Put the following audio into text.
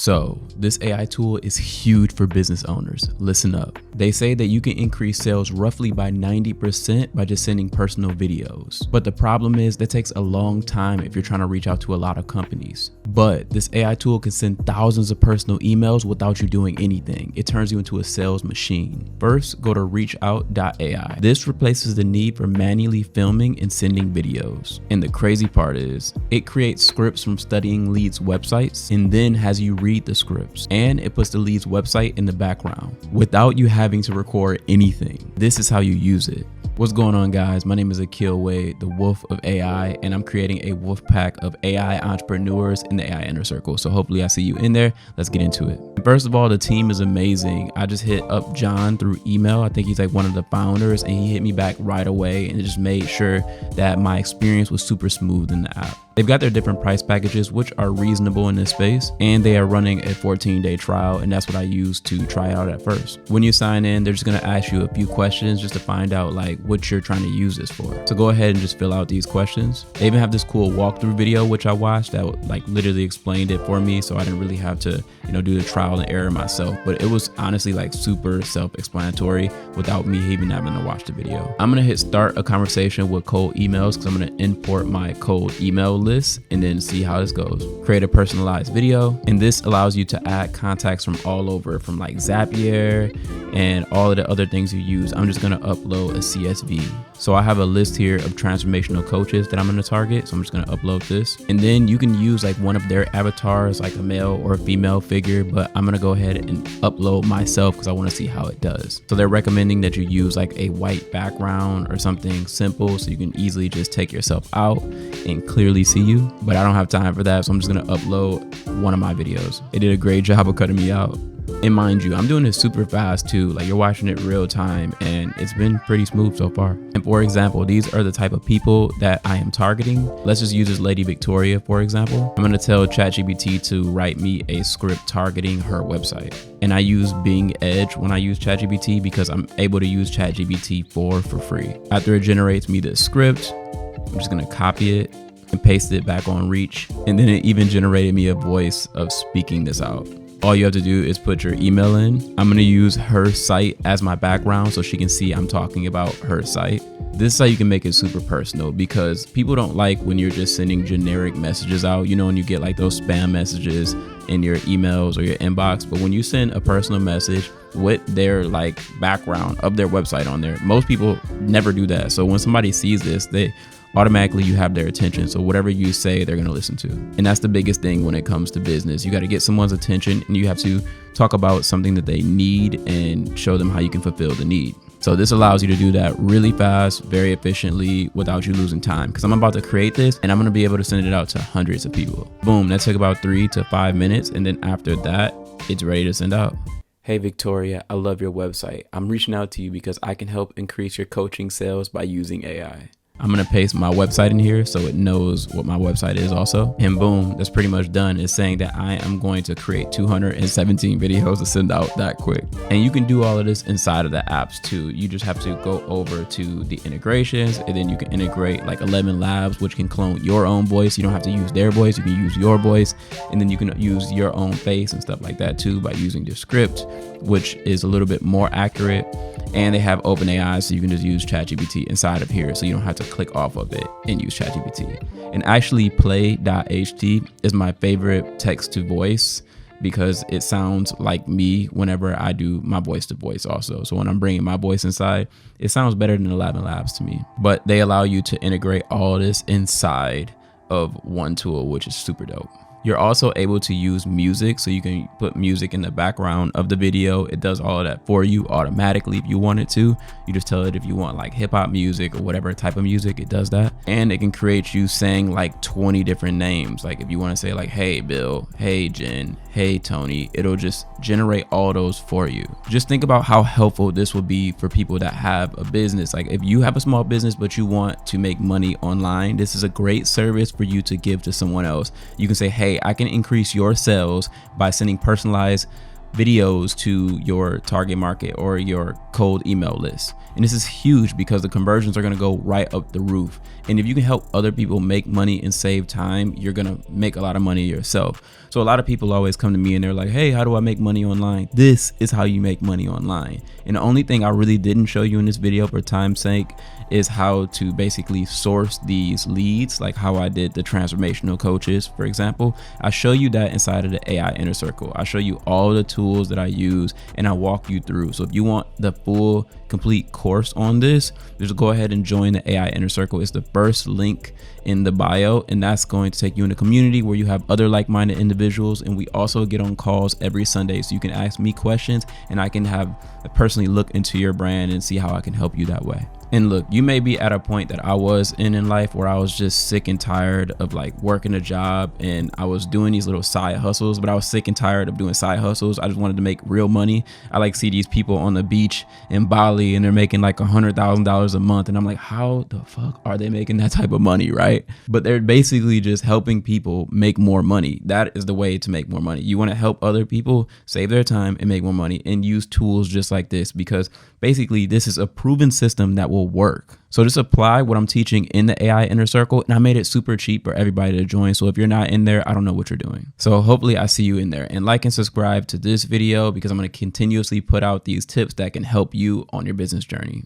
So this AI tool is huge for business owners. Listen up. They say that you can increase sales roughly by 90% by just sending personal videos. But the problem is that takes a long time if you're trying to reach out to a lot of companies. But this AI tool can send thousands of personal emails without you doing anything. It turns you into a sales machine. First, go to Reachout.ai. This replaces the need for manually filming and sending videos. And the crazy part is, it creates scripts from studying leads' websites and then has you read the scripts. And it puts the lead's website in the background without you having to record anything. This is how you use it. What's going on, guys? My name is Akil Wade, the Wolf of AI, and I'm creating a wolf pack of AI entrepreneurs in the AI Inner Circle. So hopefully I see you in there. Let's get into it. First of all, the team is amazing. I just hit up John through email. I think he's like one of the founders, and he hit me back right away and it just made sure that my experience was super smooth in the app. They've got their different price packages, which are reasonable in this space, and they are running a 14-day trial, and that's what I used to try it out at first. When you sign in, they're just gonna ask you a few questions just to find out like what you're trying to use this for. So go ahead and just fill out these questions. They even have this cool walkthrough video, which I watched, that like literally explained it for me, so I didn't really have to, do the trial and error myself. But it was honestly like super self-explanatory without me even having to watch the video. I'm gonna hit start a conversation with cold emails because I'm gonna import my cold email list and then see how this goes. Create a personalized video, and this allows you to add contacts from all over, from like Zapier and all of the other things you use. I'm just gonna upload a CSV. So I have a list here of transformational coaches that I'm gonna target. So I'm just gonna upload this, and then you can use like one of their avatars, like a male or a female figure, but I'm gonna go ahead and upload myself because I wanna see how it does. So they're recommending that you use like a white background or something simple so you can easily just take yourself out and clearly see you, but I don't have time for that, so I'm just gonna upload one of my videos. It did a great job of cutting me out. And mind you, I'm doing this super fast too, like you're watching it real time, and it's been pretty smooth so far. And for example, these are the type of people that I am targeting. Let's just use this lady Victoria, for example. I'm gonna tell ChatGPT to write me a script targeting her website. And I use Bing Edge when I use ChatGPT because I'm able to use ChatGPT 4 for free. After it generates me this script, I'm just gonna copy it and paste it back on Reach. And then it even generated me a voice of speaking this out. All you have to do is put your email in. I'm gonna use her site as my background so she can see I'm talking about her site. This is how you can make it super personal, because people don't like when you're just sending generic messages out, and you get like those spam messages in your emails or your inbox. But when you send a personal message with their like background of their website on there, most people never do that. So when somebody sees this, automatically you have their attention. So whatever you say, they're going to listen to. And that's the biggest thing when it comes to business. You got to get someone's attention, and you have to talk about something that they need and show them how you can fulfill the need. So this allows you to do that really fast, very efficiently, without you losing time. Because I'm about to create this and I'm going to be able to send it out to hundreds of people. Boom, that took about 3 to 5 minutes. And then after that, it's ready to send out. Hey Victoria, I love your website. I'm reaching out to you because I can help increase your coaching sales by using AI. I'm gonna paste my website in here so it knows what my website is also. And boom, that's pretty much done. It's saying that I am going to create 217 videos to send out that quick. And you can do all of this inside of the apps too. You just have to go over to the integrations, and then you can integrate like 11 Labs, which can clone your own voice. You don't have to use their voice, you can use your voice. And then you can use your own face and stuff like that too by using the script, which is a little bit more accurate. And they have OpenAI, so you can just use ChatGPT inside of here, so you don't have to click off of it and use ChatGPT. And actually play.ht is my favorite text to voice because it sounds like me whenever I do my voice to voice also. So when I'm bringing my voice inside, it sounds better than 11 Labs to me. But they allow you to integrate all of this inside of one tool, which is super dope. You're also able to use music, so you can put music in the background of the video. It does all of that for you automatically if you want it to. You just tell it if you want like hip hop music or whatever type of music, it does that. And it can create you saying like 20 different names. Like if you want to say like, hey Bill, hey Jen, hey Tony, it'll just generate all those for you. Just think about how helpful this will be for people that have a business. Like if you have a small business but you want to make money online, this is a great service for you to give to someone else. You can say, hey, I can increase your sales by sending personalized videos to your target market or your cold email lists. And this is huge because the conversions are going to go right up the roof. And if you can help other people make money and save time, you're going to make a lot of money yourself. So a lot of people always come to me and they're like, hey, how do I make money online? This is how you make money online. And the only thing I really didn't show you in this video for time's sake is how to basically source these leads, like how I did the transformational coaches, for example. I show you that inside of the AI Inner Circle. I show you all the tools that I use and I walk you through. So if you want the full complete course on this, just go ahead and join the AI Inner Circle. It's the first link in the bio, and that's going to take you in a community where you have other like-minded individuals. And we also get on calls every Sunday, so you can ask me questions and I can have personally look into your brand and see how I can help you that way. And look, you may be at a point that I was in life where I was just sick and tired of like working a job, and I was doing these little side hustles, but I was sick and tired of doing side hustles. I just wanted to make real money. I like see these people on the beach in Bali and they're making like $100,000 a month. And I'm like, how the fuck are they making that type of money, right? But they're basically just helping people make more money. That is the way to make more money. You want to help other people save their time and make more money, and use tools just like this, because basically this is a proven system that will work. So just apply what I'm teaching in the AI Inner Circle, and I made it super cheap for everybody to join. So if you're not in there, I don't know what you're doing. So hopefully I see you in there, and like and subscribe to this video because I'm going to continuously put out these tips that can help you on your business journey.